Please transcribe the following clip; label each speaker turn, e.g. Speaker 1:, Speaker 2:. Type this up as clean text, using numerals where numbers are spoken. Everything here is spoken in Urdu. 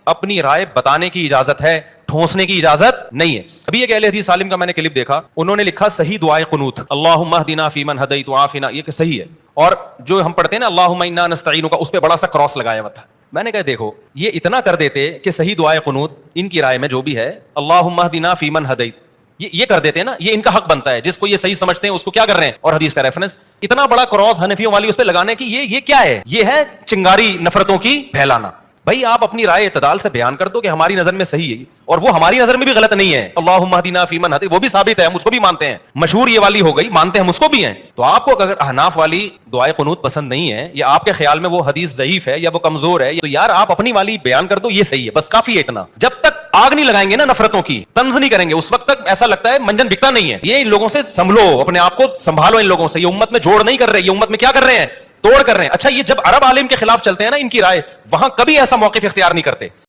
Speaker 1: اپنی رائے بتانے کی اجازت ہے, ٹھونسنے کی اجازت نہیں ہے. ابھی ایک اہل حدیث عالم کا میں نے کلپ دیکھا, انہوں نے لکھا صحیح دعائے قنوت اللہم اہدنا فیمن ہدیت وعافنا, یہ کہ صحیح ہے, اور جو ہم پڑھتے ہیں نا اللہم انا نستعینک, اس پہ بڑا سا کراس لگایا ہوا تھا. میں نے کہا دیکھو یہ اتنا کر دیتے کہ صحیح دعائے قنوت ان کی رائے میں جو بھی ہے اللہم اہدنا فیمن ہدیت, یہ کر دیتے ہیں نا, یہ ان کا حق بنتا ہے. جس کو یہ صحیح سمجھتے ہیں اس کو کیا کر رہے ہیں, اور حدیث کا ریفرنس اتنا بڑا کراس حنفیوں والی اس پہ لگانے کی, یہ کیا ہے, یہ ہے چنگاری نفرتوں کی پھیلانا. بھائی آپ اپنی رائے اعتدال سے بیان کر دو کہ ہماری نظر میں صحیح ہے, اور وہ ہماری نظر میں بھی غلط نہیں ہے. اللہم اہدنا فیمن ہدیت وہ بھی ثابت ہے, ہم اس کو بھی مانتے ہیں, مشہور یہ والی ہو گئی, مانتے ہیں ہم اس کو بھی ہیں. تو آپ کو اگر احناف والی دعائے قنوت پسند نہیں ہے, یا آپ کے خیال میں وہ حدیث ضعیف ہے یا وہ کمزور ہے, تو یار آپ اپنی والی بیان کر دو, یہ صحیح ہے, بس کافی ہے اتنا. جب تک آگ نہیں لگائیں گے نا نفرتوں کی, طنز نہیں کریں گے, اس وقت تک ایسا لگتا ہے منجن بکتا نہیں ہے. یہ ان لوگوں سے سنبھلو, اپنے آپ کو سنبھالو, ان لوگوں سے. یہ امت میں جوڑ نہیں کر رہے, یہ امت میں کیا کر رہے ہیں, توڑ کر رہے ہیں. اچھا یہ جب عرب عالم کے خلاف چلتے ہیں نا ان کی رائے, وہاں کبھی ایسا موقف اختیار نہیں کرتے.